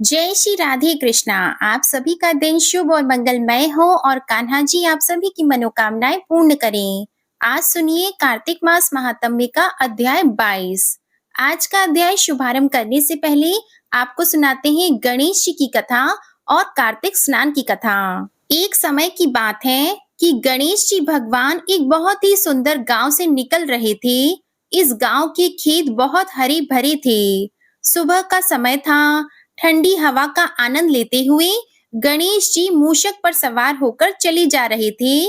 जय श्री राधे कृष्णा। आप सभी का दिन शुभ और मंगलमय हो और कान्हा जी आप सभी की मनोकामनाएं पूर्ण करें। आज सुनिए कार्तिक मास महात्म्य का अध्याय 22। आज का अध्याय शुभारंभ करने से पहले आपको सुनाते हैं गणेश जी की कथा और कार्तिक स्नान की कथा। एक समय की बात है कि गणेश जी भगवान एक बहुत ही सुंदर गांव से निकल रहे थे। इस गांव के खेत बहुत हरे भरे थे। सुबह का समय था। ठंडी हवा का आनंद लेते हुए गणेश जी मूषक पर सवार होकर चले जा रहे थे।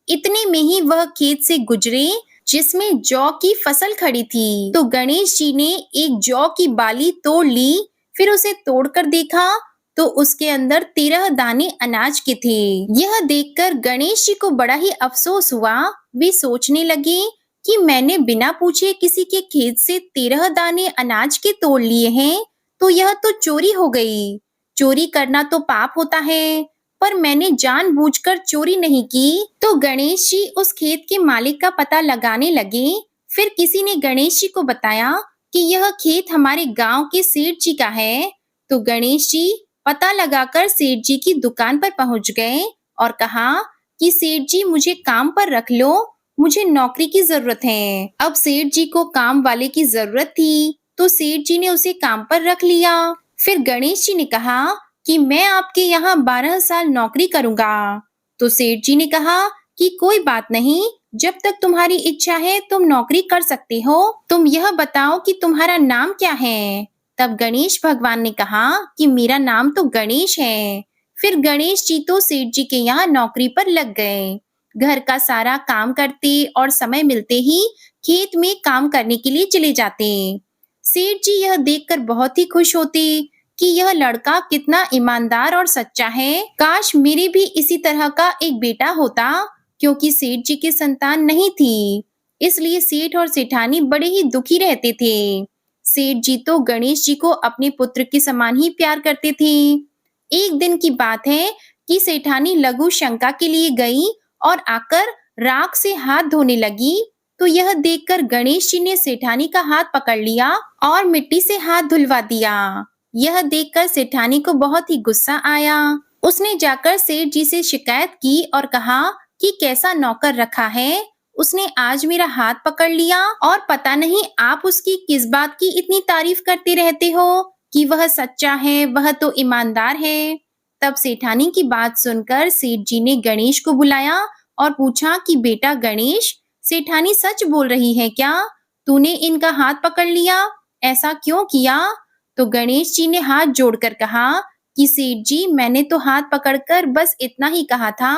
इतने में ही वह खेत से गुजरे जिसमें जौ की फसल खड़ी थी। तो गणेश जी ने एक जौ की बाली तोड़ ली। फिर उसे तोड़कर देखा तो उसके अंदर 13 दाने अनाज के थे। यह देखकर गणेश जी को बड़ा ही अफसोस हुआ। वे सोचने लगे कि मैंने बिना पूछे किसी के खेत से 13 दाने अनाज के तोड़ लिए हैं, तो यह तो चोरी हो गई। चोरी करना तो पाप होता है, पर मैंने जानबूझकर चोरी नहीं की। तो गणेश जी उस खेत के मालिक का पता लगाने लगे। फिर किसी ने गणेश जी को बताया कि यह खेत हमारे गांव के सेठ जी का है। तो गणेश जी पता लगाकर सेठ जी की दुकान पर पहुंच गए और कहा कि सेठ जी मुझे काम पर रख लो, मुझे नौकरी की जरूरत है। अब सेठ जी को काम वाले की जरूरत थी, तो सेठ जी ने उसे काम पर रख लिया। फिर गणेश जी ने कहा कि मैं आपके यहाँ 12 साल नौकरी करूंगा। तो सेठ जी ने कहा कि कोई बात नहीं, जब तक तुम्हारी इच्छा है तुम नौकरी कर सकते हो। तुम यह बताओ कि तुम्हारा नाम क्या है। तब गणेश भगवान ने कहा कि मेरा नाम तो गणेश है। फिर गणेश जी तो सेठ जी के यहाँ नौकरी पर लग गए। घर का सारा काम करते और समय मिलते ही खेत में काम करने के लिए चले जाते। सेठ जी यह देखकर बहुत ही खुश होते कि यह लड़का कितना ईमानदार और सच्चा है। काश मेरे भी इसी तरह का एक बेटा होता, क्योंकि सेठ जी की संतान नहीं थी। इसलिए सेठ और सेठानी बड़े ही दुखी रहते थे। सेठ जी तो गणेश जी को अपने पुत्र के समान ही प्यार करते थे। एक दिन की बात है कि सेठानी लघु शंका के लिए गई और आकर राख से हाथ धोने लगी। तो यह देखकर गणेश जी ने सेठानी का हाथ पकड़ लिया और मिट्टी से हाथ धुलवा दिया। यह देखकर सेठानी को बहुत ही गुस्सा आया। उसने जाकर सेठ जी से शिकायत की और कहा कि कैसा नौकर रखा है, उसने आज मेरा हाथ पकड़ लिया और पता नहीं आप उसकी किस बात की इतनी तारीफ करते रहते हो कि वह सच्चा है, वह तो ईमानदार है। तब सेठानी की बात सुनकर सेठ जी ने गणेश को बुलाया और पूछा कि बेटा गणेश, सेठानी सच बोल रही है क्या? तूने इनका हाथ पकड़ लिया, ऐसा क्यों किया? तो गणेश जी ने हाथ जोड़कर कहा कि सेठ जी मैंने तो हाथ पकड़कर बस इतना ही कहा था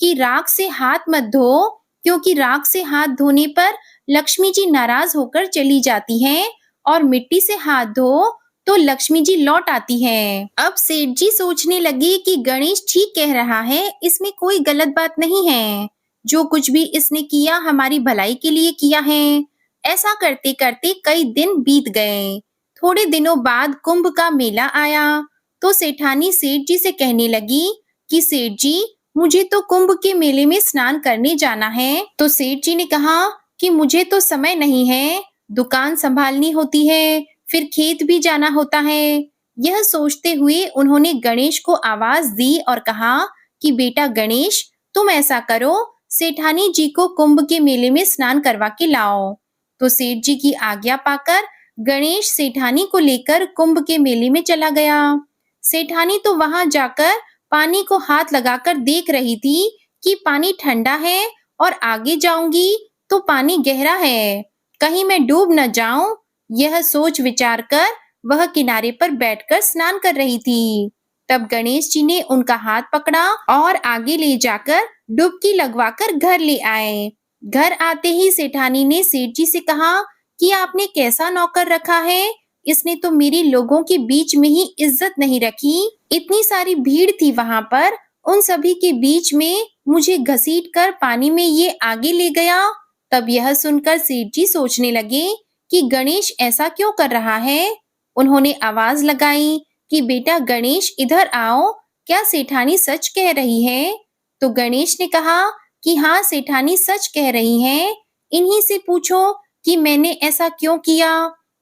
कि राख से हाथ मत धो, क्योंकि राख से हाथ धोने पर लक्ष्मी जी नाराज होकर चली जाती हैं और मिट्टी से हाथ धो तो लक्ष्मी जी लौट आती है। अब सेठ जी सोचने लगे कि गणेश ठीक कह रहा है, इसमें कोई गलत बात नहीं है। जो कुछ भी इसने किया हमारी भलाई के लिए किया है। ऐसा करते करते कई दिन बीत गए। थोड़े दिनों बाद कुंभ का मेला आया। तो सेठानी सेठ जी से कहने लगी कि सेठ जी मुझे तो कुंभ के मेले में स्नान करने जाना है। तो सेठ जी ने कहा कि मुझे तो समय नहीं है, दुकान संभालनी होती है, फिर खेत भी जाना होता है। यह सोचते हुए उन्होंने गणेश को आवाज दी और कहा कि बेटा गणेश, तुम ऐसा करो, सेठानी जी को कुंभ के मेले में स्नान करवा के लाओ। तो सेठ जी की आज्ञा पाकर गणेश सेठानी को लेकर कुंभ के मेले में चला गया। सेठानी तो वहां जाकर पानी को हाथ लगाकर देख रही थी कि पानी ठंडा है और आगे जाऊंगी तो पानी गहरा है, कहीं मैं डूब न जाऊं। यह सोच विचार कर वह किनारे पर बैठकर स्नान कर रही थी। तब गणेश जी ने उनका हाथ पकड़ा और आगे ले जाकर डुबकी लगवाकर घर ले आए। घर आते ही सेठानी ने सेठ जी से कहा कि आपने कैसा नौकर रखा है, इसने तो मेरी लोगों के बीच में ही इज्जत नहीं रखी। इतनी सारी भीड़ थी वहां पर, उन सभी के बीच में मुझे घसीट कर पानी में ये आगे ले गया। तब यह सुनकर सेठ जी सोचने लगे कि गणेश ऐसा क्यों कर रहा है। उन्होंने आवाज लगाई कि बेटा गणेश इधर आओ, क्या सेठानी सच कह रही है? तो गणेश ने कहा कि हाँ सेठानी सच कह रही है, इन्हीं से पूछो कि मैंने ऐसा क्यों किया।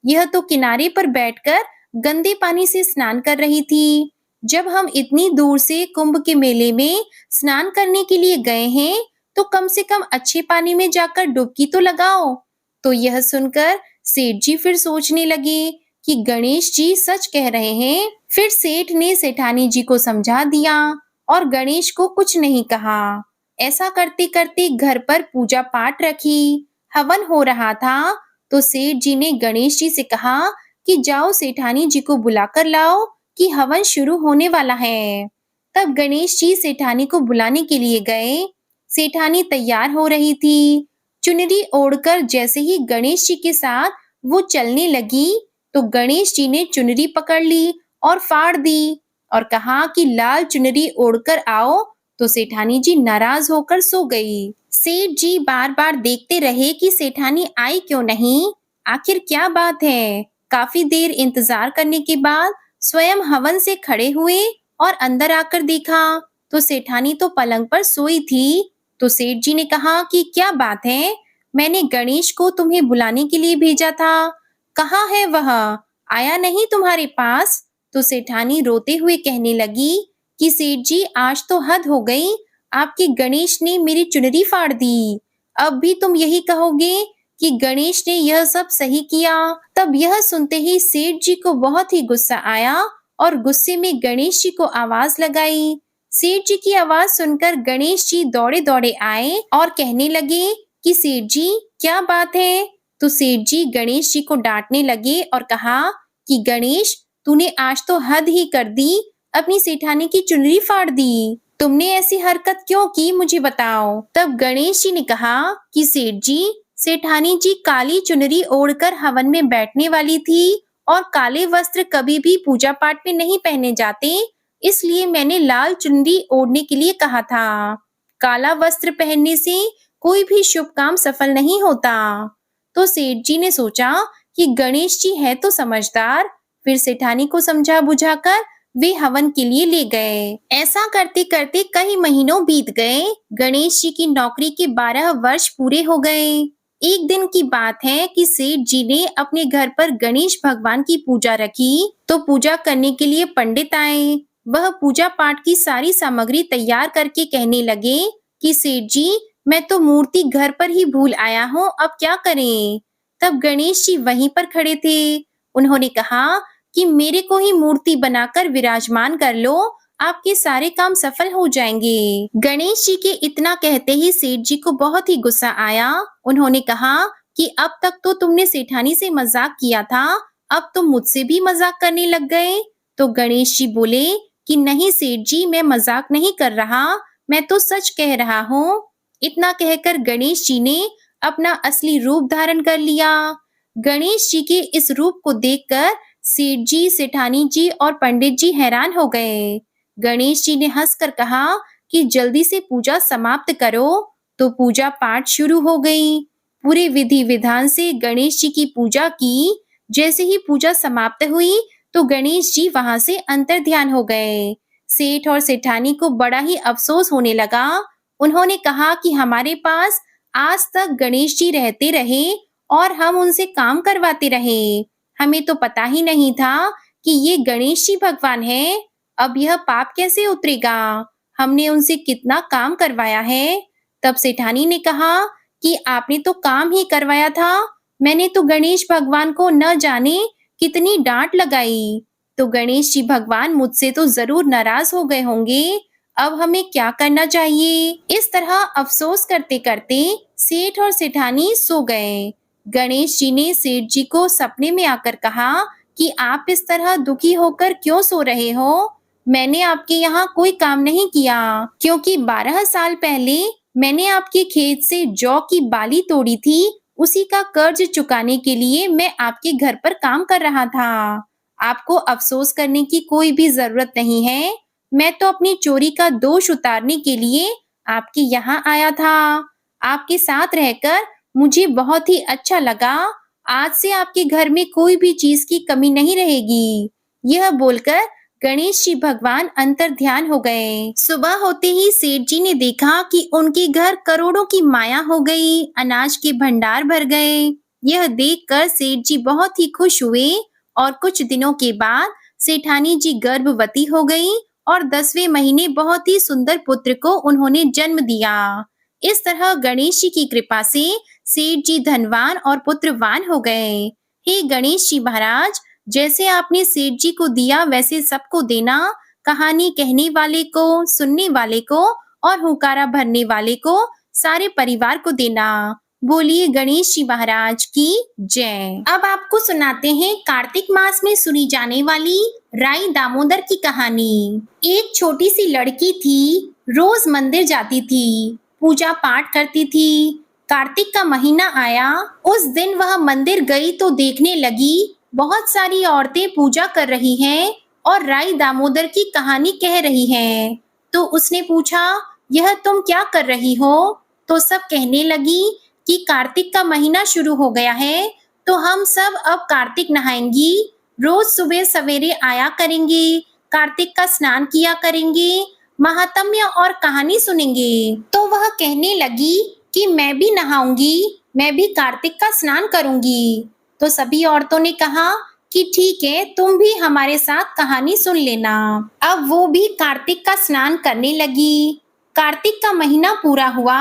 यह तो किनारे पर बैठकर गंदे पानी से स्नान कर रही थी। जब हम इतनी दूर से कुंभ के मेले में स्नान करने के लिए गए हैं, तो कम से कम अच्छे पानी में जाकर डुबकी तो लगाओ। तो यह सुनकर सेठ जी फिर सोचने लगे कि गणेश जी सच कह रहे हैं। फिर सेठ ने सेठानी जी को समझा दिया और गणेश को कुछ नहीं कहा। ऐसा करते करते घर पर पूजा पाठ रखी, हवन हो रहा था। तो सेठ जी ने गणेश जी से कहा कि जाओ सेठानी जी को बुलाकर लाओ कि हवन शुरू होने वाला है। तब गणेश जी सेठानी को बुलाने के लिए गए। सेठानी तैयार हो रही थी। चुनरी ओढ़कर जैसे ही गणेश जी के साथ वो चलने लगी, तो गणेश जी ने चुनरी पकड़ ली और फाड़ दी और कहा कि लाल चुनरी ओढ़कर आओ। तो सेठानी जी नाराज होकर सो गई। सेठ जी बार-बार देखते रहे कि सेठानी आई क्यों नहीं, आखिर क्या बात है। काफी देर इंतजार करने के बाद स्वयं हवन से खड़े हुए और अंदर आकर देखा, तो सेठानी तो पलंग पर सोई थी। तो सेठ जी ने कहा कि क्या बात है, मैंने गणेश को तुम्हें बुलाने के लिए भेजा था, कहाँ है वह, आया नहीं तुम्हारे पास। तो सेठानी रोते हुए कहने लगी कि सेठ जी आज तो हद हो गई, आपके गणेश ने मेरी चुनरी फाड़ दी। अब भी तुम यही कहोगे कि गणेश ने यह सब सही किया। तब यह सुनते ही सेठ जी को बहुत ही गुस्सा आया और गुस्से में गणेश जी को आवाज लगाई। सेठ जी की आवाज सुनकर गणेश जी दौड़े दौड़े आए और कहने लगे कि सेठ जी क्या बात है। तो सेठ जी गणेश जी को डांटने लगे और कहा कि गणेश तूने आज तो हद ही कर दी, अपनी सेठानी की चुनरी फाड़ दी। तुमने ऐसी हरकत क्यों की मुझे बताओ। तब गणेश जी ने कहा कि सेठ जी, सेठानी जी काली चुनरी ओढ़कर हवन में बैठने वाली थी और काले वस्त्र कभी भी पूजा पाठ में नहीं पहने जाते, इसलिए मैंने लाल चुनरी ओढ़ने के लिए कहा था। काला वस्त्र पहनने से कोई भी शुभ काम सफल नहीं होता। तो सेठ जी ने सोचा कि गणेश जी है तो समझदार। फिर सेठानी को समझा बुझाकर वे हवन के लिए ले गए। ऐसा करते करते कई महीनों बीत गए। गणेश जी की नौकरी के 12 वर्ष पूरे हो गए। एक दिन की बात है कि सेठ जी ने अपने घर पर गणेश भगवान की पूजा रखी। तो पूजा करने के लिए पंडित आए। वह पूजा पाठ की सारी सामग्री तैयार करके कहने लगे कि सेठ जी, मैं तो मूर्ति घर पर ही भूल आया हूँ, अब क्या करें। तब गणेश जी वहीं पर खड़े थे। उन्होंने कहा कि मेरे को ही मूर्ति बनाकर विराजमान कर लो, आपके सारे काम सफल हो जाएंगे। गणेश जी के इतना कहते ही सेठ जी को बहुत ही गुस्सा आया। उन्होंने कहा कि अब तक तो तुमने सेठानी से मजाक किया था, अब तुम मुझसे भी मजाक करने लग गए। तो गणेश जी बोले कि नहीं सेठ जी, मैं मजाक नहीं कर रहा, मैं तो सच कह रहा हूँ। इतना कहकर गणेश जी ने अपना असली रूप धारण कर लिया। गणेश जी के इस रूप को देखकर सेठ जी, सेठानी जी और पंडित जी हैरान हो गए। गणेश जी ने हंसकर कहा कि जल्दी से पूजा समाप्त करो। तो पूजा पाठ शुरू हो गई। पूरे विधि विधान से गणेश जी की पूजा की। जैसे ही पूजा समाप्त हुई, तो गणेश जी वहां से अंतर ध्यान हो गए। सेठ और सेठानी को बड़ा ही अफसोस होने लगा। उन्होंने कहा कि हमारे पास आज तक गणेश जी रहते रहे और हम उनसे काम करवाते रहे। हमें तो पता ही नहीं था कि ये गणेश जी भगवान है। अब यह पाप कैसे उतरेगा? हमने उनसे कितना काम करवाया है। तब सेठानी ने कहा कि आपने तो काम ही करवाया था, मैंने तो गणेश भगवान को न जाने कितनी डांट लगाई। तो गणेश जी भगवान मुझसे तो जरूर नाराज हो गए होंगे। अब हमें क्या करना चाहिए? इस तरह अफसोस करते करते सेठ और सेठानी सो गए। गणेश जी ने सेठ जी को सपने में आकर कहा कि आप इस तरह दुखी होकर क्यों सो रहे हो? मैंने आपके यहाँ कोई काम नहीं किया, क्योंकि 12 साल पहले मैंने आपके खेत से जौ की बाली तोड़ी थी। उसी का कर्ज चुकाने के लिए मैं आपके घर पर काम कर रहा था। आपको अफसोस करने की कोई भी जरूरत नहीं है। मैं तो अपनी चोरी का दोष उतारने के लिए आपके यहाँ आया था। आपके साथ रहकर मुझे बहुत ही अच्छा लगा। आज से आपके घर में कोई भी चीज की कमी नहीं रहेगी। यह बोलकर गणेश जी भगवान अंतर ध्यान हो गए। सुबह होते ही सेठ जी ने देखा कि उनके घर करोड़ों की माया हो गई, अनाज के भंडार भर गए। यह देखकर सेठ जी बहुत ही खुश हुए और कुछ दिनों के बाद सेठानी जी गर्भवती हो गई और 10वें महीने बहुत ही सुंदर पुत्र को उन्होंने जन्म दिया। इस तरह गणेश जी की कृपा से सेठ जी धनवान और पुत्रवान हो गए। हे गणेश जी महाराज, जैसे आपने सेठ जी को दिया वैसे सबको देना। कहानी कहने वाले को, सुनने वाले को और हुंकारा भरने वाले को, सारे परिवार को देना। बोलिए गणेश जी महाराज की जय। अब आपको सुनाते हैं कार्तिक मास में सुनी जाने वाली राई दामोदर की कहानी। एक छोटी सी लड़की थी, रोज मंदिर जाती थी, पूजा पाठ करती थी। कार्तिक का महीना आया, उस दिन वह मंदिर गई तो देखने लगी बहुत सारी औरतें पूजा कर रही हैं और राई दामोदर की कहानी कह रही हैं। तो उसने पूछा, यह तुम क्या कर रही हो? तो सब कहने लगी कि कार्तिक का महीना शुरू हो गया है, तो हम सब अब कार्तिक नहाएंगी, रोज सुबह सवेरे आया करेंगे, कार्तिक का स्नान किया करेंगे, महात्म्य और कहानी सुनेंगे। तो वह कहने लगी कि मैं भी नहाऊंगी, मैं भी कार्तिक का स्नान करूंगी। तो सभी औरतों ने कहा कि ठीक है, तुम भी हमारे साथ कहानी सुन लेना। अब वो भी कार्तिक का स्नान करने लगी। कार्तिक का महीना पूरा हुआ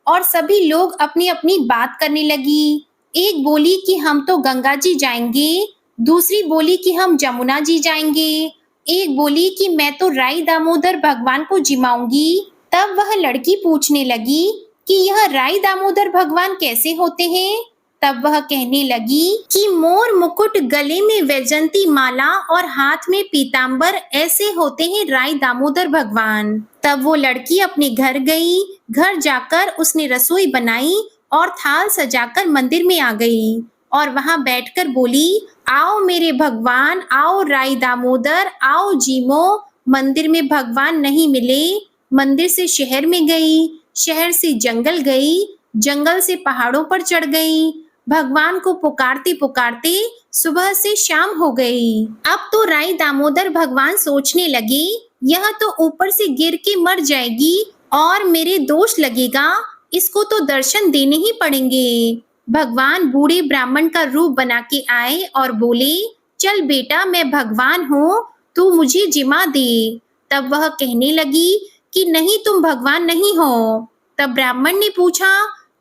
और सभी लोग अपनी अपनी बात करने लगी। एक बोली कि हम तो गंगा जी जाएंगे, दूसरी बोली कि हम जमुना जी जाएंगे, एक बोली कि मैं तो राई दामोदर भगवान को जिमाऊंगी। तब वह लड़की पूछने लगी कि यह राई दामोदर भगवान कैसे होते हैं? तब वह कहने लगी कि मोर मुकुट, गले में वैजंती माला और हाथ में पीतांबर, ऐसे होते हैं राई दामोदर भगवान। तब वो लड़की अपने घर गई। घर जाकर उसने रसोई बनाई और थाल सजाकर मंदिर में आ गई और वहां बैठकर बोली, आओ मेरे भगवान, आओ राई दामोदर, आओ जीमो। मंदिर में भगवान नहीं मिले। मंदिर से शहर में गई, शहर से जंगल गई, जंगल से पहाड़ों पर चढ़ गई। भगवान को पुकारते पुकारते सुबह से शाम हो गई। अब तो राई दामोदर भगवान सोचने लगे, यह तो ऊपर से गिर के मर जाएगी और मेरे दोष लगेगा, इसको तो दर्शन देने ही पड़ेंगे। भगवान बूढ़े ब्राह्मण का रूप बना के आए और बोले, चल बेटा, मैं भगवान हूँ, तू मुझे जिमा दे। तब वह कहने लगी कि नहीं, तुम भगवान नहीं हो। तब ब्राह्मण ने पूछा,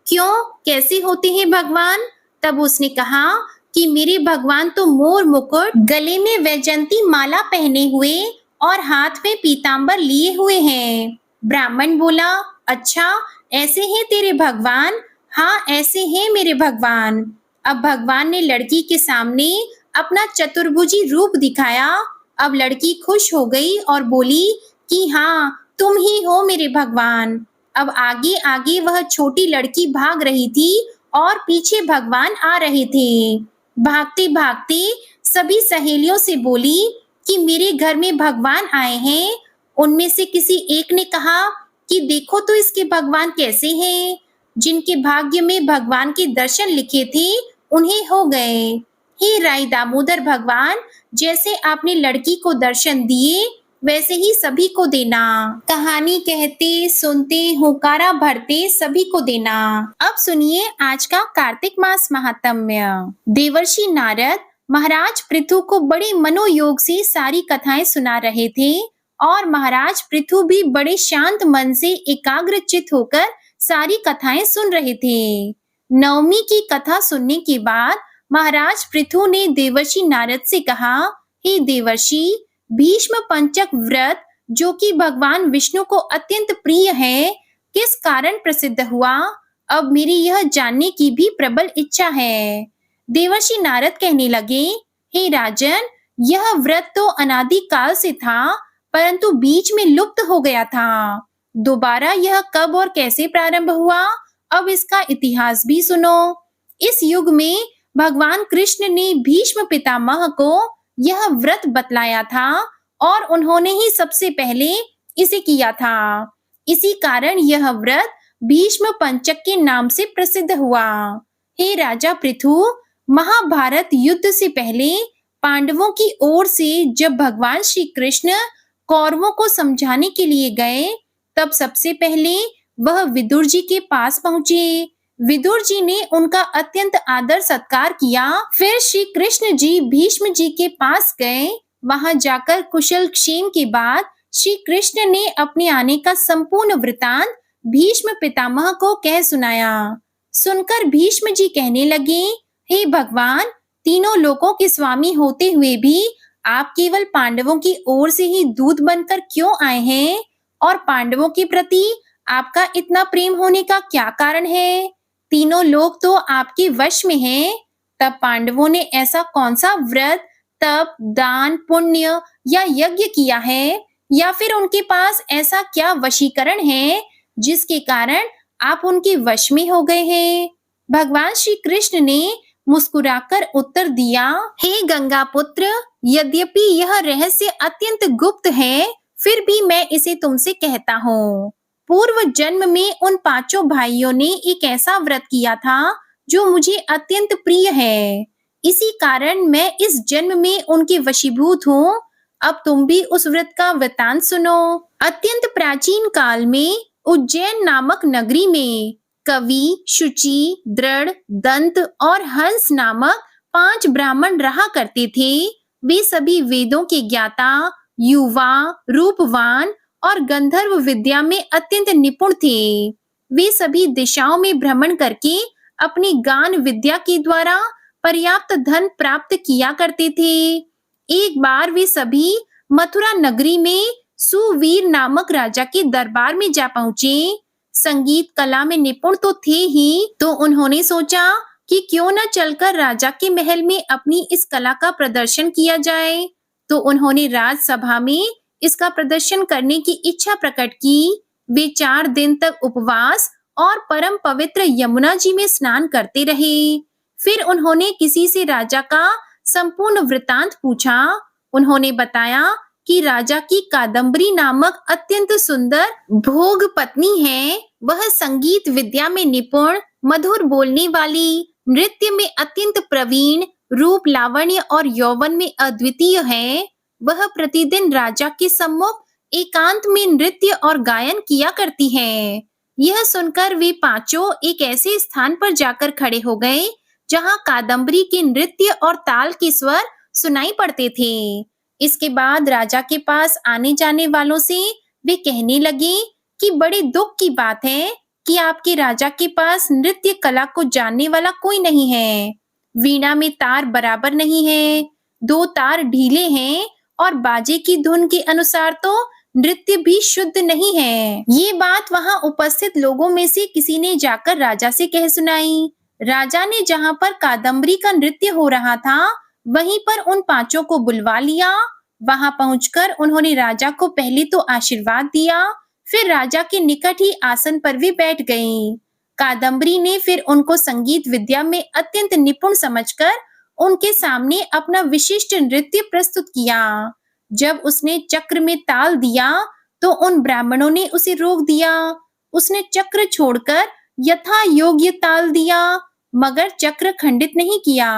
क्यों, कैसे होते हैं भगवान? तब उसने कहा कि मेरे भगवान तो मोर मुकुट, गले में वैजंती माला पहने हुए और हाथ में पीतांबर लिए हुए हैं। ब्राह्मण बोला, अच्छा ऐसे हैं तेरे भगवान? हाँ, ऐसे हैं मेरे भगवान। अब भगवान ने लड़की के सामने अपना चतुर्भुजी रूप दिखाया। अब लड़की खुश हो गई और बोली कि हाँ, तुम ही हो मेरे भगवान। अब आगे आगे वह छोटी लड़की भाग रही थी और पीछे भगवान आ रहे थे। भागते भागते सभी सहेलियों से बोली कि मेरे घर में भगवान आए हैं। उनमें से किसी एक ने कहा कि देखो तो इसके भगवान कैसे हैं। जिनके भाग्य में भगवान के दर्शन लिखे थे, उन्हें हो गए। हे राई दामोदर भगवान, जैसे आपने लड़की को दर्शन दिए, वैसे ही सभी को देना। कहानी कहते, सुनते, हुंकारा भरते सभी को देना। अब सुनिए आज का कार्तिक मास महात्म्य। देवर्षि नारद महाराज पृथु को बड़े मनोयोग से सारी कथाएं सुना रहे थे और महाराज पृथु भी बड़े शांत मन से एकाग्रचित होकर सारी कथाएं सुन रहे थे। नवमी की कथा सुनने के बाद महाराज पृथु ने देवर्षि नारद से कहा, हे देवर्षि, भीष्म पंचक व्रत, जो कि भगवान विष्णु को अत्यंत प्रिय है, किस कारण प्रसिद्ध हुआ? अब मेरी यह जानने की भी प्रबल इच्छा है। देवर्षि नारद कहने लगे, हे राजन, यह व्रत तो अनादि काल से था, परंतु बीच में लुप्त हो गया था। दोबारा यह कब और कैसे प्रारंभ हुआ, अब इसका इतिहास भी सुनो। इस युग में भगवान कृष्ण ने भीष्म पितामह को यह व्रत बतलाया था और उन्होंने ही सबसे पहले इसे किया था। इसी कारण यह व्रत भीष्म पंचक के नाम से प्रसिद्ध हुआ। हे राजा पृथु, महाभारत युद्ध से पहले पांडवों की ओर से जब भगवान श्री कृष्ण कौरवों को समझाने के लिए गए, तब सबसे पहले वह विदुर जी के पास पहुंचे। विदुर जी ने उनका अत्यंत आदर सत्कार किया। फिर श्री कृष्ण जी भीष्म जी के पास गए। वहां जाकर कुशल क्षेम के बाद श्री कृष्ण ने अपने आने का संपूर्ण वृतांत भीष्म पितामह को कह सुनाया। सुनकर भीष्म जी कहने लगे, हे भगवान, तीनों लोकों के स्वामी होते हुए भी आप केवल पांडवों की ओर से ही दूत बनकर क्यों आए हैं? और पांडवों के प्रति आपका इतना प्रेम होने का क्या कारण है? तीनों लोग तो आपके वश में हैं। तब पांडवों ने ऐसा कौन सा व्रत, तप, दान, पुण्य या यज्ञ किया है? या फिर उनके पास ऐसा क्या वशीकरण है जिसके कारण आप उनके वश में हो गए हैं? भगवान श्री कृष्ण ने मुस्कुराकर उत्तर दिया, हे गंगा पुत्र, यद्यपि यह रहस्य अत्यंत गुप्त है, फिर भी मैं इसे तुमसे कहता हूँ। पूर्व जन्म में उन पांचों भाइयों ने एक ऐसा व्रत किया था जो मुझे अत्यंत प्रिय है। इसी कारण मैं इस जन्म में उनके वशीभूत हूँ। अब तुम भी उस व्रत का वृतांत सुनो। अत्यंत प्राचीन काल में उज्जैन नामक नगरी में कवि, शुचि, दृढ़, दंत और हंस नामक 5 ब्राह्मण रहा करते थे। वे सभी वेदों के ज्ञाता, युवा, रूपवान और गंधर्व विद्या में अत्यंत निपुण थे। वे सभी दिशाओं में भ्रमण करके अपनी गान विद्या के द्वारा पर्याप्त धन प्राप्त किया करते थे। एक बार वे सभी मथुरा नगरी में सुवीर नामक राजा के दरबार में जा पहुंचे। संगीत कला में निपुण तो थे ही, तो उन्होंने सोचा कि क्यों न चलकर राजा के महल में अपनी इस कला का प्रदर्शन किया जाए। तो उन्होंने राजसभा में इसका प्रदर्शन करने की इच्छा प्रकट की। वे 4 दिन तक उपवास और परम पवित्र यमुना जी में स्नान करते रहे। फिर उन्होंने किसी से राजा का संपूर्ण वृतांत पूछा। उन्होंने बताया कि राजा की कादम्बरी नामक अत्यंत सुंदर भोग पत्नी है। वह संगीत विद्या में निपुण, मधुर बोलने वाली, नृत्य में अत्यंत प्रवीण, रूप, लावण्य और यौवन में अद्वितीय है। वह प्रतिदिन राजा के सम्मुख एकांत में नृत्य और गायन किया करती है। यह सुनकर वे पांचों एक ऐसे स्थान पर जाकर खड़े हो गए जहां कादम्बरी के नृत्य और ताल के स्वर सुनाई पड़ते थे। इसके बाद राजा के पास आने जाने वालों से वे कहने लगे कि बड़े दुख की बात है कि आपके राजा के पास नृत्य कला को जानने वाला कोई नहीं है। वीणा में तार बराबर नहीं है, 2 तार ढीले हैं और बाजे की धुन के अनुसार तो नृत्य भी शुद्ध नहीं है। ये बात वहां उपस्थित लोगों में से किसी ने जाकर राजा से कह सुनाई। राजा ने जहां पर कादम्बरी का नृत्य हो रहा था, वहीं पर उन पांचों को बुलवा लिया। वहां पहुंचकर उन्होंने राजा को पहले तो आशीर्वाद दिया, फिर राजा के निकट ही आसन पर वे बैठ गईं। कादम्बरी ने फिर उनको संगीत विद्या में अत्यंत निपुण समझकर उनके सामने अपना विशिष्ट नृत्य प्रस्तुत किया। जब उसने चक्र में ताल दिया तो उन ब्राह्मणों ने उसे रोक दिया। उसने चक्र छोड़कर यथा योग्य ताल दिया, मगर चक्र खंडित नहीं किया।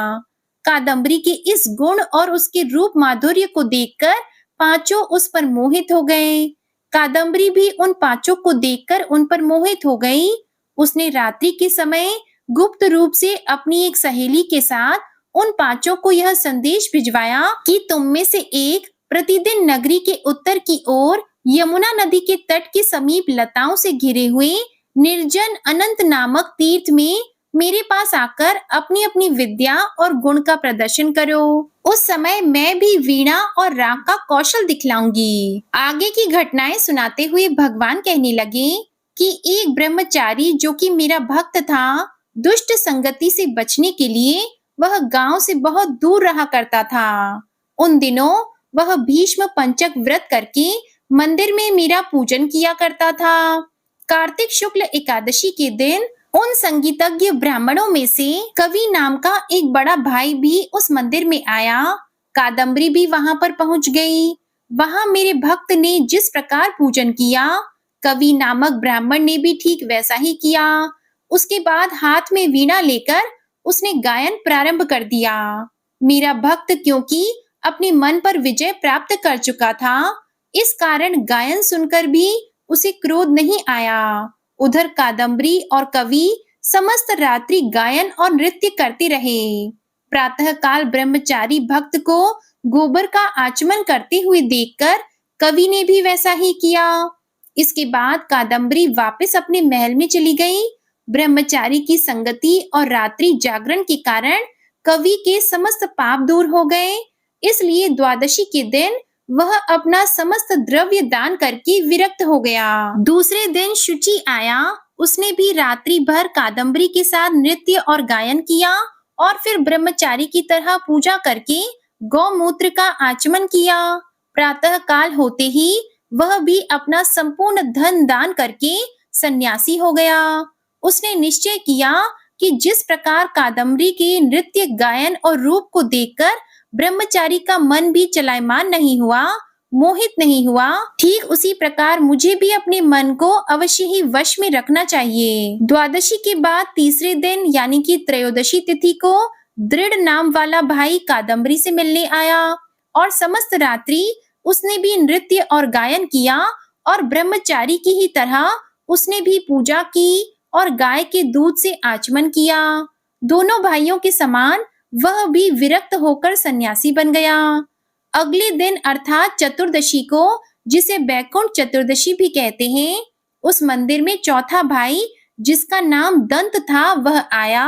कादम्बरी के इस गुण और उसके रूप माधुर्य को देखकर पांचों उस पर मोहित हो गए। कादम्बरी भी उन पांचों को देखकर उन पर मोहित हो गई। उसने रात्रि के समय गुप्त रूप से अपनी एक सहेली के साथ उन पांचों को यह संदेश भिजवाया कि तुम में से एक प्रतिदिन नगरी के उत्तर की ओर यमुना नदी के तट के समीप लताओं से घिरे हुए निर्जन अनंत नामक तीर्थ में मेरे पास आकर अपनी अपनी विद्या और गुण का प्रदर्शन करो। उस समय मैं भी वीणा और राग का कौशल दिखलाऊंगी। आगे की घटनाएं सुनाते हुए भगवान कहने लगे कि एक ब्रह्मचारी जो कि मेरा भक्त था, दुष्ट संगति से बचने के लिए वह गांव से बहुत दूर रहा करता था। उन दिनों वह भीष्म पंचक व्रत करके मंदिर में मेरा पूजन किया करता था। कार्तिक शुक्ल एकादशी के दिन उन संगीतज्ञ ब्राह्मणों में से कवि नाम का एक बड़ा भाई भी उस मंदिर में आया। कादम्बरी भी वहां पर पहुंच गई। वहां मेरे भक्त ने जिस प्रकार पूजन किया, कवि नामक ब्राह्मण ने भी ठीक वैसा ही किया। उसके बाद हाथ में वीणा लेकर उसने गायन प्रारंभ कर दिया। मेरा भक्त क्योंकि अपने मन पर विजय प्राप्त कर चुका था, इस कारण गायन सुनकर भी उसे क्रोध नहीं आया। उधर कादम्बरी और कवि समस्त रात्रि गायन और नृत्य करते रहे। प्रातःकाल ब्रह्मचारी भक्त को गोबर का आचमन करते हुए देखकर कवि ने भी वैसा ही किया। इसके बाद कादम्बरी वापस अपने महल में चली गई। ब्रह्मचारी की संगति और रात्रि जागरण के कारण कवि के समस्त पाप दूर हो गए। इसलिए द्वादशी के दिन वह अपना समस्त द्रव्य दान करके विरक्त हो गया। दूसरे दिन शुचि आया। उसने भी रात्रि भर कादम्बरी के साथ नृत्य और गायन किया और फिर ब्रह्मचारी की तरह पूजा करके गौमूत्र का आचमन किया। प्रातः काल होते ही वह भी अपना संपूर्ण धन दान करके सन्यासी हो गया। उसने निश्चय किया कि जिस प्रकार कादम्बरी के नृत्य गायन और रूप को देखकर ब्रह्मचारी का मन भी चलायमान नहीं हुआ, मोहित नहीं हुआ, ठीक उसी प्रकार मुझे भी अपने मन को अवश्य ही वश में रखना चाहिए। द्वादशी के बाद तीसरे दिन यानी कि त्रयोदशी तिथि को दृढ़ नाम वाला भाई कादम्बरी से मिलने आया और समस्त रात्रि उसने भी नृत्य और गायन किया और ब्रह्मचारी की ही तरह उसने भी पूजा की और गाय के दूध से आचमन किया। दोनों भाइयों के समान वह भी विरक्त होकर सन्यासी बन गया। अगले दिन अर्थात चतुर्दशी को, जिसे बैकुंठ चतुर्दशी भी कहते हैं, उस मंदिर में चौथा भाई जिसका नाम दंत था वह आया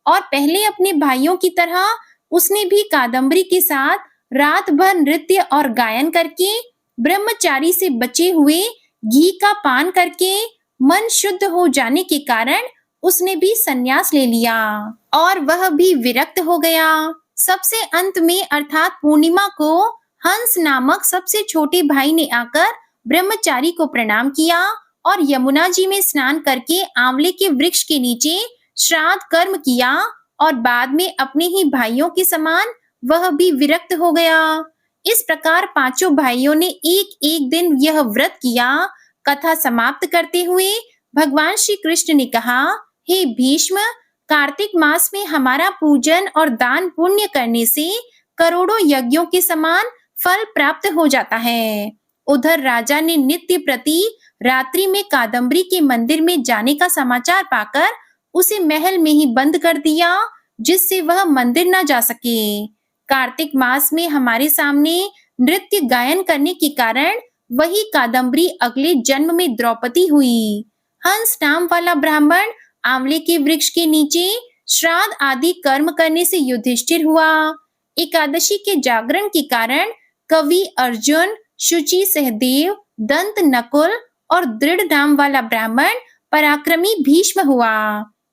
और पहले अपने भाइयों की तरह उसने भी कादम्बरी के साथ रात भर नृत्य और गायन करके ब्रह्मचारी से बचे हुए घी का पान करके मन शुद्ध हो जाने के कारण उसने भी संन्यास ले लिया और वह भी विरक्त हो गया। सबसे अंत में अर्थात पूर्णिमा को हंस नामक सबसे छोटे भाई ने आकर ब्रह्मचारी को प्रणाम किया और यमुना जी में स्नान करके आंवले के वृक्ष के नीचे श्राद्ध कर्म किया और बाद में अपने ही भाइयों के समान वह भी विरक्त हो गया। इस प्रकार पांचों भाइयों ने एक एक दिन यह व्रत किया। कथा समाप्त करते हुए भगवान श्री कृष्ण ने कहा, हे भीष्म, कार्तिक मास में हमारा पूजन और दान पुण्य करने से करोड़ों यज्ञों के समान फल प्राप्त हो जाता है। उधर राजा ने नित्य प्रति रात्रि में कादम्बरी के मंदिर में जाने का समाचार पाकर उसे महल में ही बंद कर दिया, जिससे वह मंदिर न जा सके। कार्तिक मास में हमारे सामने नृत्य गायन करने के कारण वही कादम्बरी अगले जन्म में द्रौपदी हुई। हंस नाम वाला ब्राह्मण आंवले के वृक्ष के नीचे श्राद्ध आदि कर्म करने से युधिष्ठिर हुआ। एकादशी के जागरण के कारण कवि अर्जुन, शुचि सहदेव, दंत नकुल और दृढ़ नाम वाला ब्राह्मण पराक्रमी भीष्म हुआ।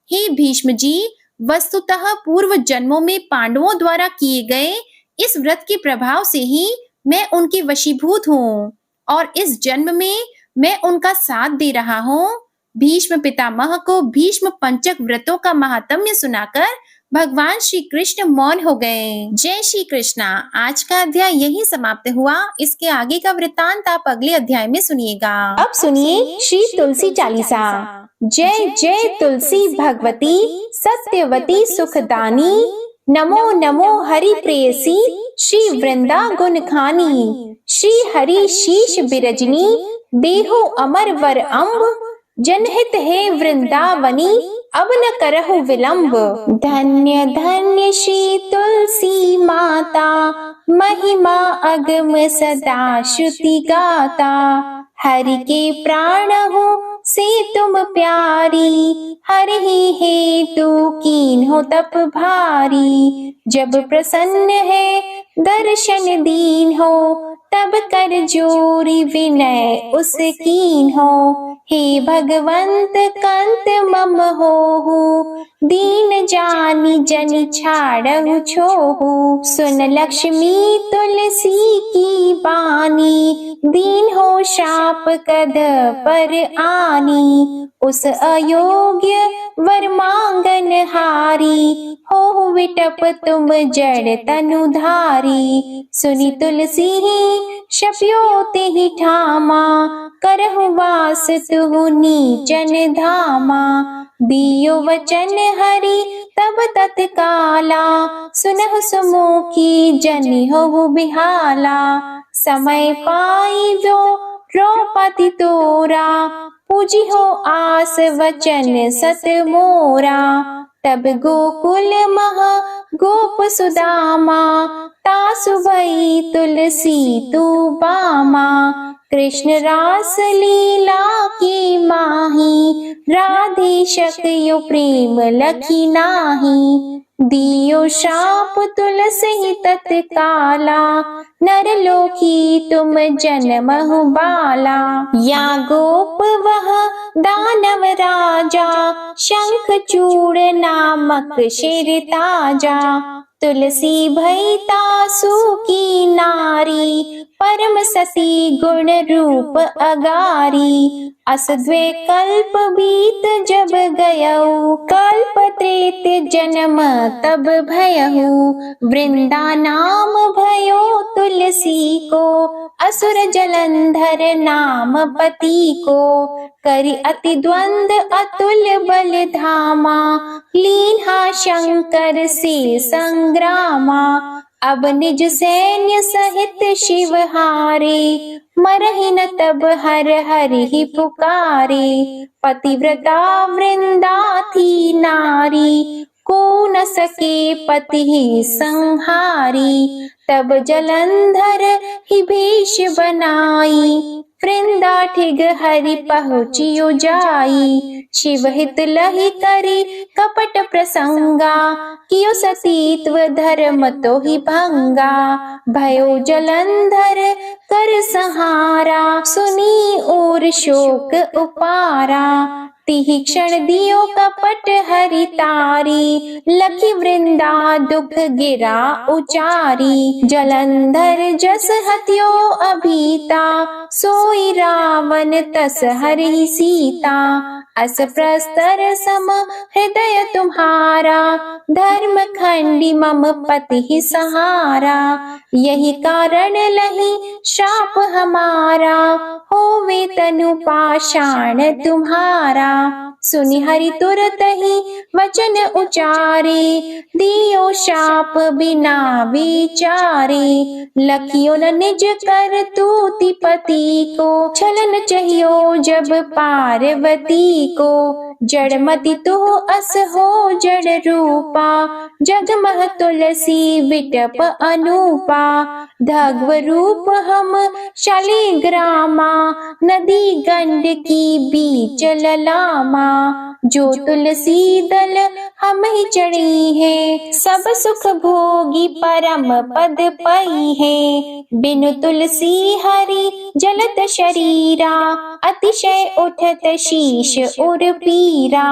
हे भीष्म जी, वस्तुतः पूर्व जन्मों में पांडवों द्वारा किए गए इस व्रत के प्रभाव से ही मैं उनके वशीभूत हूँ और इस जन्म में मैं उनका साथ दे रहा हूँ। भीष्म पितामह को भीष्म पंचक व्रतों का महात्म्य सुनाकर भगवान श्री कृष्ण मौन हो गए। जय श्री कृष्णा। आज का अध्याय यही समाप्त हुआ। इसके आगे का वृत्तांत आप अगले अध्याय में सुनिएगा। अब सुनिए श्री तुलसी चालीसा। जय जय तुलसी भगवती सत्यवती सुखदानी, नमो नमो हरि प्रेयसी श्री वृंदा गुण खानी। श्री हरि शीश बिरजनी, देहो अमर वर अम्ब, जनहित है वृंदावनी, अब न करहु विलंब। धन्य धन्य श्री तुलसी माता, महिमा अगम सदा श्रुति गाता। हरि के प्राण हो से तुम प्यारी, हरि ही हेतु कीन हो तप भारी। जब प्रसन्न है दर्शन दीन हो, तब कर जोरी विनय उस कीन हो। हे भगवंत कंत मम होहु, दीन जानी जन छाड़हु छोहु। सुन लक्ष्मी तुलसी की बानी, दीन हो शाप कद पर आनी। उस अयोग्य वर मांगन हारी, हो विटप तुम जड़ तनुधारी। सुनी तुलसी ही शप्यो ते ही ठामा, करहु वास तुहु नीचन धामा। दियो वचन हरि तब तत्काला, सुनहु सुमुखी जनि होहु बिहाला। समय पाई वो द्रौपदी तोरा, पूजी हो आस वचन सत मोरा। तब गोकुल मह गोप सुदामा, तासु भई तुलसी तू बामा। कृष्ण रास लीला की माही, राधे शक्यु प्रेम लखी नाही। दियो शाप तुलसी तत्काला, नरलोकी तुम जन्महु बाला। या गोप वह दानव राजा, शंख चूड़ नामक शेर ताजा। तुलसी भई तासु की नारी, परम सती गुण रूप अगारी। अस द्वे कल्प बीत जब गयऊ, कल्प त्रेत जन्म तब भयहु। वृंदा नाम भयो तुलसी को, असुर जलंधर नाम पति को। करि अति द्वंद अतुल बल धामा, लीन्हा शंकर से संग्रामा। अब निज सैन्य सहित शिव हारे, मरहि न तब हर हरि पुकारे। पतिव्रता वृंदा थी नारी, को न सके पति संहारी। तब जलंधर ही भेष बनाई, वृंदा ठिग हरि पहुँचियो जाई। शिव हित लहि करी कपट प्रसंगा, कियो सतीत्व धर्म तो ही भंगा। भयो जलंधर कर संहारा, सुनी और शोक उपारा। तिहि क्षण दियो कपट हरि तारी, लखी वृंदा दुख गिरा उचारी। जलंधर जस हत्यो अभीता, सोई रावण तस हरि सीता। अस प्रस्तर सम हृदय तुम्हारा, धर्म खंडी मम पति सहारा। यही कारण लही शाप हमारा, होवे तनु पाषाण तुम्हारा। सुनि हरि तुरत ही वचन उचारे, दियो शाप बिना विचारे। लखियो न निज कर तूति पति को, छलन चाहियो जब पार्वती को। जड़मति तू अस हो जड़ रूपा, जगमह तुलसी विटप अनूपा। धग्व रूप हम शालिग्रामा, नदी गंड की बीच ललामा। जो तुलसी दल हम ही चढ़ी है, सब सुख भोगी परम पद पई है। बिनु तुलसी हरि जलत शरीरा, अतिशय उठत शीश उर पीरा।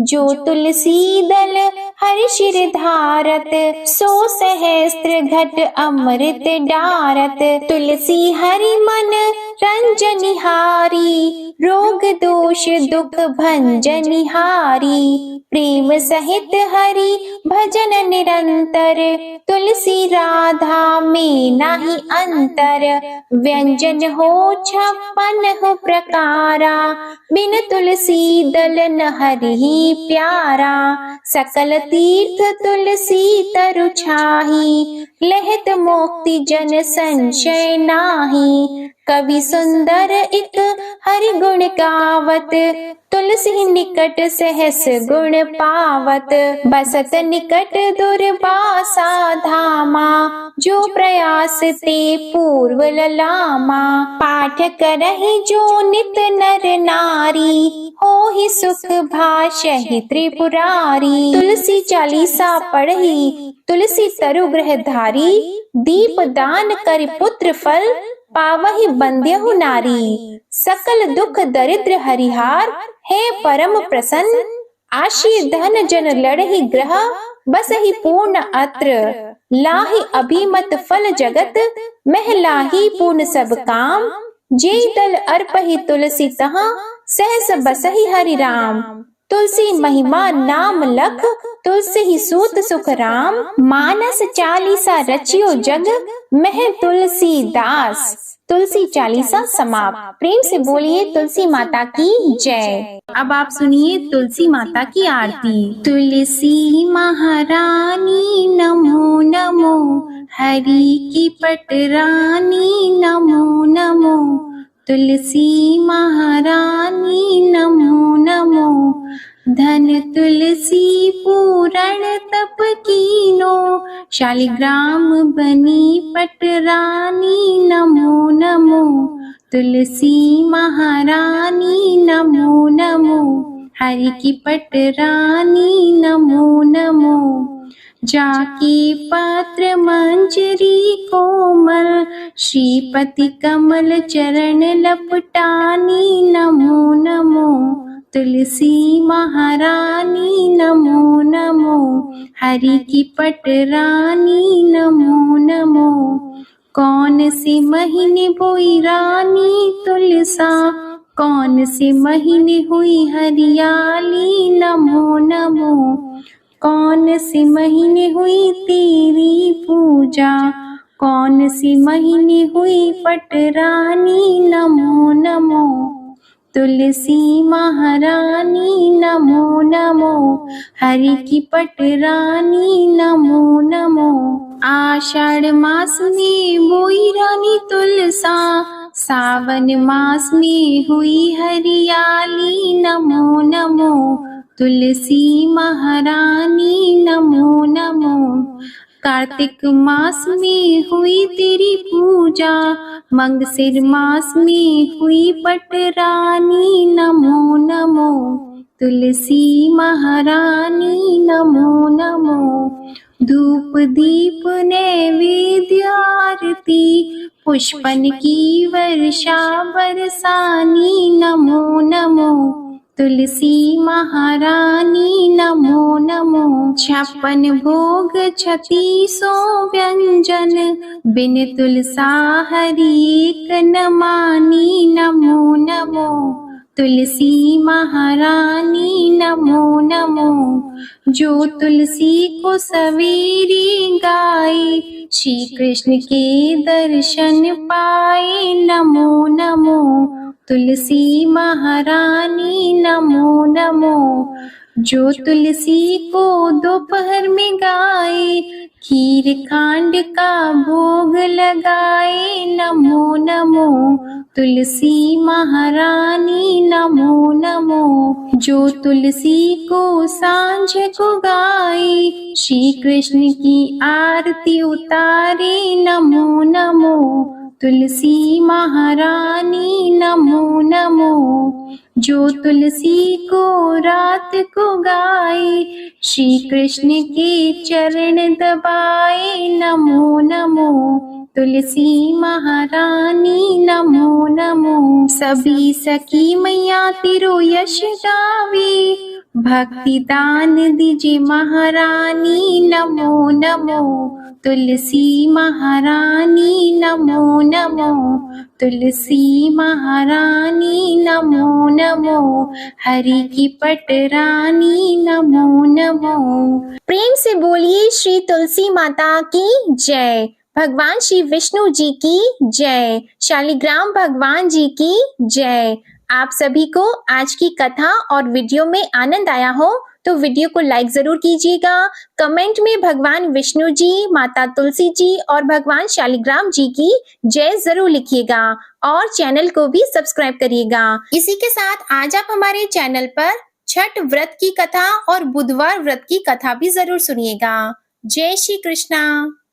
जो तुलसी दल हरि शिर धारत, सो सहस्त्र घट अमृत डारत। तुलसी हरि मन रंजनिहारी, रोग दोष दुख भंजनिहारी। प्रेम सहित हरि भजन निरंतर, तुलसी राधा में नाही अंतर। व्यंजन हो 56 प्रकारा, बिन तुलसी दल न हरि प्यारा। सकल तीर्थ तुलसी तरु छाही, लहत मोक्ति जन संशय नाही। कवि सुंदर एक हरि गुण गावत, तुलसी निकट सहस गुण पावत। बसत निकट दुर्वासा धामा, जो प्रयास ते पूर्व ललामा। पाठ करहि जो नित नर नारी, हो ही सुख भाषहि त्रिपुरारी। तुलसी चालीसा पढ़ी तुलसी तरु ग्रह धारी, दीप दान कर पुत्र फल पावहि बंद्यहु नारी। सकल दुख दरिद्र हरिहार, है परम प्रसन्न। आशी धन जन लड़हि ग्रह, बसहि पूर्ण अत्र। लाहि अभिमत फल जगत, मह लाहि पूर्ण सब काम। जे दल अर्पहि तुलसी तहाँ, सहस बसहि हरि राम। तुलसी महिमा नाम लख, तुलसी ही सूत सुख राम। मानस चालीसा रचियो जग, मह तुलसी दास। तुलसी चालीसा समाप्त। प्रेम से बोलिए तुलसी माता की जय। अब आप सुनिए तुलसी माता की आरती। तुलसी महारानी नमो नमो, हरि की पटरानी नमो नमो। तुलसी महारानी नमो नमो। धन तुलसी पूरण तप कीनो, शालिग्राम बनी पटरानी नमो नमो। तुलसी महारानी नमो नमो, हरि की पटरानी नमो नमो। जाकी पत्र मंजरी कोमल, श्रीपति कमल चरण लपटानी नमो नमो। तुलसी महारानी नमो नमो, हरि की पटरानी नमो नमो। कौन से महीने बोई रानी तुलसा, कौन से महीने हुई हरियाली नमो नमो। कौन से महीने हुई तेरी पूजा, कौन से महीने हुई पटरानी नमो नमो। तुलसी महारानी नमो नमो, हरि की पटरानी नमो नमो। आषाढ़ मास में बोई रानी तुलसा, सावन मास में हुई हरियाली नमो नमो। तुलसी महारानी नमो नमो। कार्तिक मास में हुई तेरी पूजा, मंगसिर मास में हुई पटरानी नमो नमो। तुलसी महारानी नमो नमो। धूप दीप नैवेद्य आरती, पुष्पन की वर्षा बरसानी नमो नमो। तुलसी महारानी नमो नमो। 56 भोग 3600 व्यंजन, बिन तुलसा हरि एक न मानी नमो नमो। तुलसी महारानी नमो नमो। जो तुलसी को सवेरे गाए, श्री कृष्ण के दर्शन पाए नमो नमो। तुलसी महारानी नमो नमो। जो तुलसी को दोपहर में गाए, खीर खांड का भोग लगाए नमो नमो। तुलसी महारानी नमो नमो। जो तुलसी को सांझ को गाए, श्री कृष्ण की आरती उतारे नमो नमो। तुलसी महारानी नमो नमो। जो तुलसी को रात को गाए, श्री कृष्ण के चरण दबाए नमो नमो। तुलसी महारानी नमो नमो। सभी सखी मैया तेरो यश गावे, भक्ति दान दीजिए महारानी नमो नमो। तुलसी महारानी नमो नमो। तुलसी महारानी नमो नमो, हरि की पटरानी नमो नमो। प्रेम से बोलिए श्री तुलसी माता की जय। भगवान श्री विष्णु जी की जय। शालिग्राम भगवान जी की जय। आप सभी को आज की कथा और वीडियो में आनंद आया हो तो वीडियो को लाइक जरूर कीजिएगा। कमेंट में भगवान विष्णु जी, माता तुलसी जी और भगवान शालिग्राम जी की जय जरूर लिखिएगा और चैनल को भी सब्सक्राइब करिएगा। इसी के साथ आज आप हमारे चैनल पर छठ व्रत की कथा और बुधवार व्रत की कथा भी जरूर सुनिएगा। जय श्री कृष्णा।